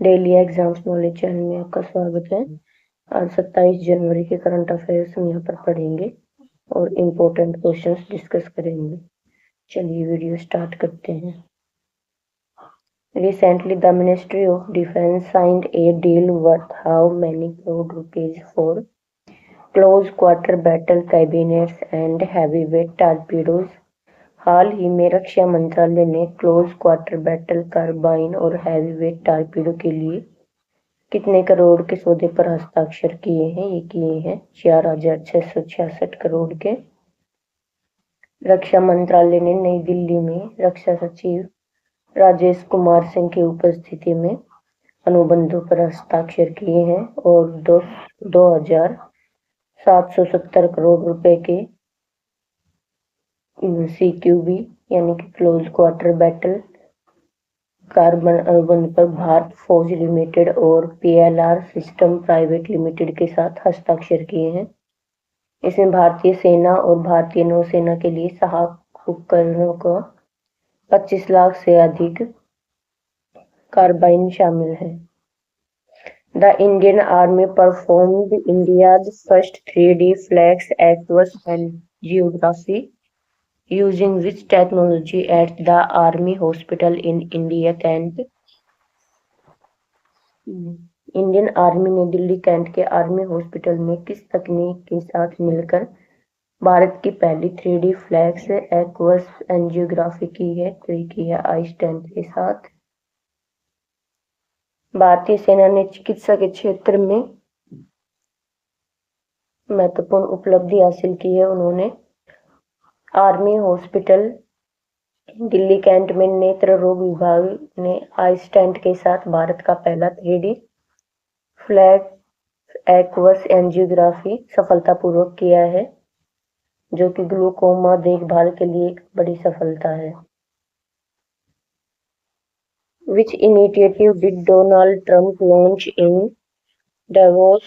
Daily exams knowledge channel में आपका स्वागत है। आज 27 जनवरी के करंट अफेयर्स हम यहाँ पर पढ़ेंगे और इम्पोर्टेंट क्वेश्चंस डिस्कस करेंगे। चलिए वीडियो स्टार्ट करते हैं। Recently, the Ministry of Defense signed a deal worth how many crore rupees for close quarter battle cabinets and heavyweight torpedoes। हाल ही में रक्षा मंत्रालय ने क्लोज क्वार्टर बैटल कार्बाइन और हैवीवेट टॉर्पीडो के लिए कितने करोड़ के सौदे पर हस्ताक्षर किए हैं? ये किए हैं 4,666 करोड़ के। रक्षा मंत्रालय ने नई दिल्ली में रक्षा सचिव राजेश कुमार सिंह की उपस्थिति में अनुबंधों पर हस्ताक्षर किए हैं और 2,770 करोड़ रुपए के CQB यानी कि क्लोज क्वार्टर बैटल कार्बन अनुबंध पर भारत फौज लिमिटेड और PLR सिस्टम प्राइवेट लिमिटेड के साथ हस्ताक्षर किए हैं। इसमें भारतीय सेना और भारतीय नौसेना के लिए सहायक उपकरणों का 25 लाख से अधिक कार्बाइन शामिल है। The Indian army performed India's first 3D flags aqueous and geography using which technology at the Army Hospital in India Cantt. Indian army ने दिल्ली कैंट के आर्मी हॉस्पिटल में किस तकनीक के साथ मिलकर भारत की पहली 3D फ्लैग्स एक्वस एंजियोग्राफी की है? तो ये की है आई-स्टेंट के साथ। भारतीय सेना ने चिकित्सा के क्षेत्र में महत्वपूर्ण उपलब्धि हासिल की है। उन्होंने आर्मी हॉस्पिटल दिल्ली कैंट में नेत्र रोग विभाग ने आई-स्टेंट के साथ भारत का पहला 3D फ्लैग एक्वस एंजियोग्राफी सफलतापूर्वक किया है, जो कि ग्लूकोमा देखभाल के लिए एक बड़ी सफलता है। Which initiative did Donald Trump launch in Davos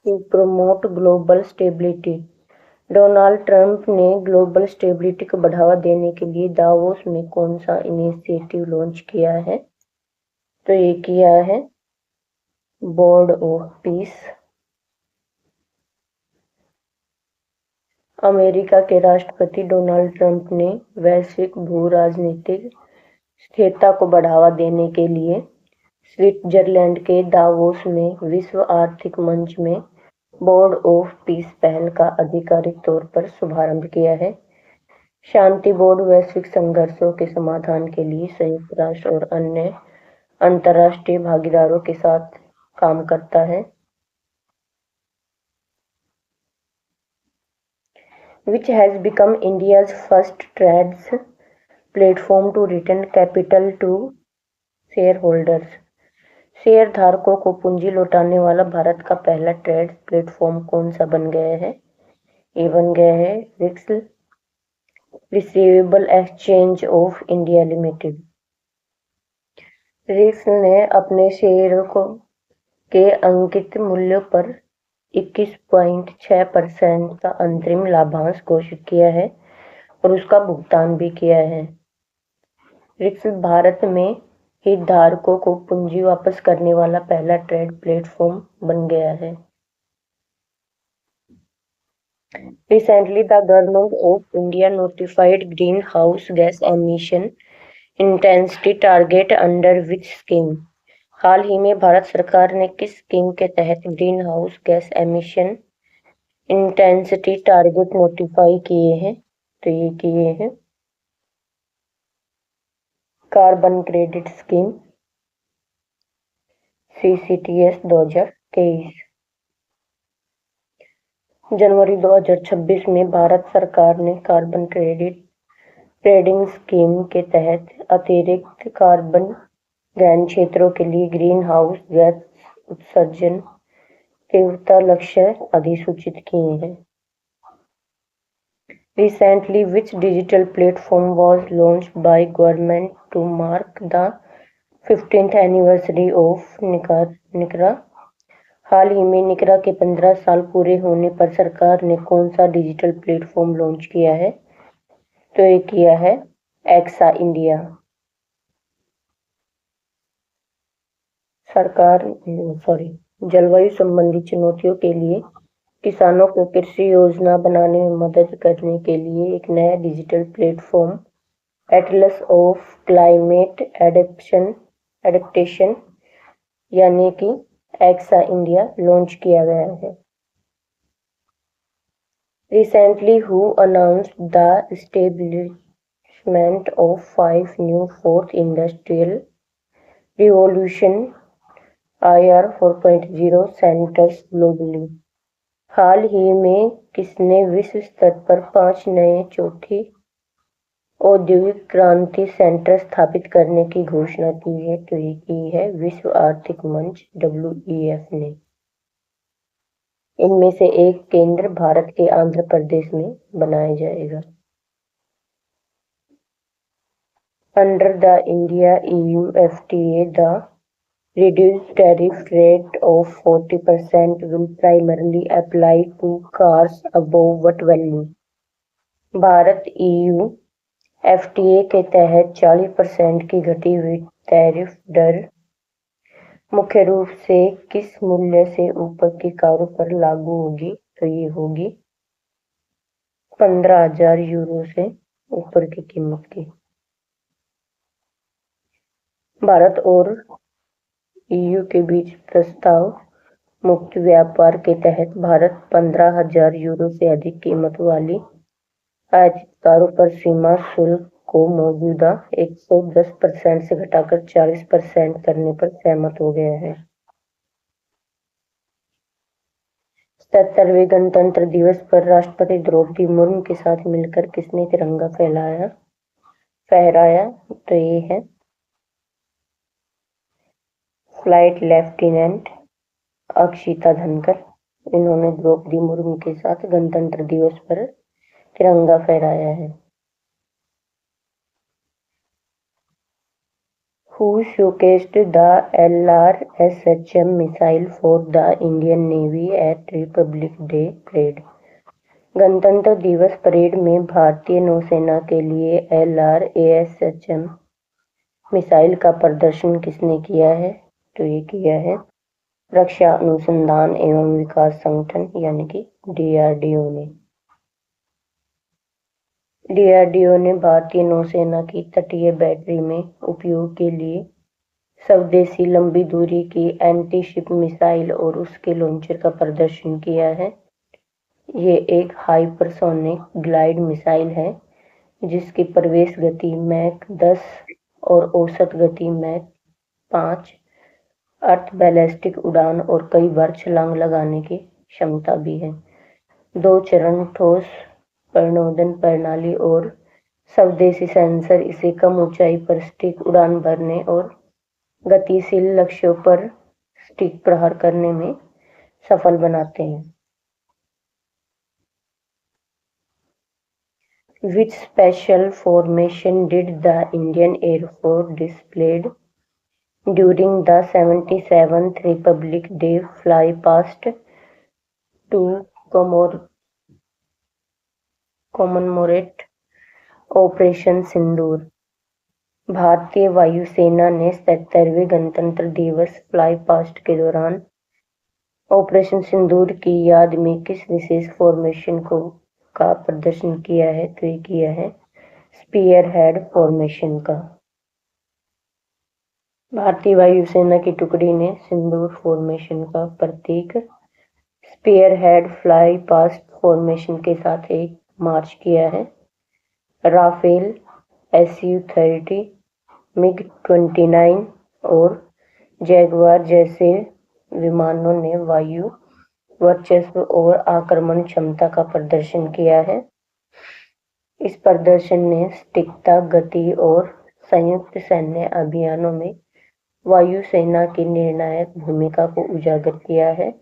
to promote global stability? Donald Trump ने ग्लोबल स्टेबिलिटी को बढ़ावा देने के लिए दावोस में कौन सा इनिशिएटिव लॉन्च किया है? तो ये किया है बोर्ड ऑफ पीस। अमेरिका के राष्ट्रपति डोनाल्ड ट्रंप ने वैश्विक भू राजनीतिक स्थिरता को बढ़ावा देने के लिए स्विट्जरलैंड के दावोस में विश्व आर्थिक मंच में बोर्ड ऑफ पीस पहल का आधिकारिक तौर पर शुभारंभ किया है। शांति बोर्ड वैश्विक संघर्षों के समाधान के लिए संयुक्त राष्ट्र और अन्य अंतर्राष्ट्रीय भागीदारों के साथ काम करता है। Which has become India's first trades platform to return capital to shareholders? Share धारकों को पूंजी लौटाने वाला भारत का पहला ट्रेड प्लेटफॉर्म कौन सा बन गया है? ये बन गया है receivable exchange of India limited. रिक्स ने अपने शेयरों के अंकित मूल्य पर 21.6% का अंतरिम लाभांश घोषित किया है और उसका भुगतान भी किया है। रिक्स भारत में हितधारकों को पूंजी वापस करने वाला पहला ट्रेड प्लेटफॉर्म बन गया है। Recently, the government of India notified greenhouse gas emission intensity target under which scheme? हाल ही में भारत सरकार ने किस स्कीम के तहत green house gas emission intensity target notify किए हैं? तो ये किए हैं कार्बन क्रेडिट स्कीम CCTS 2023। जनवरी 2026 में भारत सरकार ने कार्बन क्रेडिट ट्रेडिंग स्कीम के तहत अतिरिक्त कार्बन गहन क्षेत्रों के लिए ग्रीन हाउस गैस उत्सर्जन तीव्रता लक्ष्य अधिसूचित किए हैं। Recently, which digital platform was launched by government to mark the 15th anniversary of निकरा? हाल ही में निकरा के 15 साल पूरे होने पर सरकार ने कौन सा डिजिटल प्लेटफॉर्म लॉन्च किया है? तो ये किया है एक्सा इंडिया। जलवायु संबंधी चुनौतियों के लिए किसानों को कृषि योजना बनाने में मदद करने के लिए एक नया digital platform Atlas of climate adaptation यानी कि एक्सा इंडिया लॉन्च किया गया है। Recently, who announced the establishment of 5 new fourth industrial revolution IR 4.0 centers globally? हाल ही में किसने विश्व स्तर पर 5 नए चौथी औद्योगिक क्रांति सेंटर स्थापित करने की घोषणा की है? तो ये की है विश्व आर्थिक मंच WEF ने। इनमें से एक केंद्र भारत के आंध्र प्रदेश में बनाया जाएगा। Under the India-EU FTA, the reduced tariff rate of 40% will primarily apply to cars above what value? Bharat EU FTA के तहत 40% की घटी हुई टैरिफ दर मुख्य रूप से किस मूल्य से ऊपर की कारों पर लागू होगी? तो ये होगी 15,000 यूरो से ऊपर की कीमत की। भारत और EU के बीच प्रस्ताव मुक्त व्यापार के तहत भारत 15,000 यूरो से अधिक कीमत वाली आयातित कारों पर सीमा शुल्क को मौजूदा 110% से घटाकर 40% करने पर सहमत हो गया है। 77वें गणतंत्र दिवस पर राष्ट्रपति द्रौपदी मुर्मू के साथ मिलकर किसने तिरंगा फहराया? तो ये है फ्लाइट लेफ्टिनेंट अक्षिता धनकर। इन्होंने द्रौपदी मुर्मू के साथ गणतंत्र दिवस पर तिरंगा फहराया है। Who showcased the LRSHM missile for the Indian Navy at Republic Day Parade? गणतंत्र दिवस परेड में भारतीय नौसेना के लिए LRASHM मिसाइल का प्रदर्शन किसने किया है? तो ये किया है रक्षा अनुसंधान एवं विकास संगठन यानी कि DRDO ने। DRDO ने भारतीय नौसेना की तटीय बैटरी में उपयोग के लिए स्वदेशी लंबी दूरी की एंटी-शिप मिसाइल और उसके लॉन्चर का प्रदर्शन किया है। ये एक हाइपरसोनिक ग्लाइड मिसाइल है जिसकी प्रवेश गति मैक 10 और औसत गति मैक 5, अर्थ बैलिस्टिक उड़ान और कई बार छलांग लगाने की क्षमता भी है। 2 चरण ठोस प्रणोदन प्रणाली और स्वदेशी सेंसर इसे कम ऊंचाई पर सटीक उड़ान भरने और गतिशील लक्ष्यों पर सटीक प्रहार करने में सफल बनाते हैं। Which special formation did the Indian Air Force displayed during the 77th Republic Day flypast to commemorate operation Sindoor? भारतीय वायुसेना ने 77वें गणतंत्र दिवस फ्लाईपास्ट के दौरान ऑपरेशन सिंदूर की याद में किस विशेष फॉर्मेशन का प्रदर्शन किया है? तो ये किया है स्पीयरहेड फॉर्मेशन का। भारतीय वायुसेना की टुकड़ी ने सिंदूर फॉर्मेशन का प्रतीक स्पीयरहेड फ्लाई पास्ट फॉर्मेशन के साथ एक मार्च किया है। राफेल Su-30, MiG-29 और जैगुआर जैसे विमानों ने वायु वर्चस्व और आक्रमण क्षमता का प्रदर्शन किया है। इस प्रदर्शन ने सटीकता, गति और संयुक्त सैन्य अभियानों में वायुसेना की निर्णायक भूमिका को उजागर किया है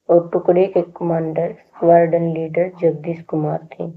और टुकड़ी के commander squadron leader Jagdish Kumar थे।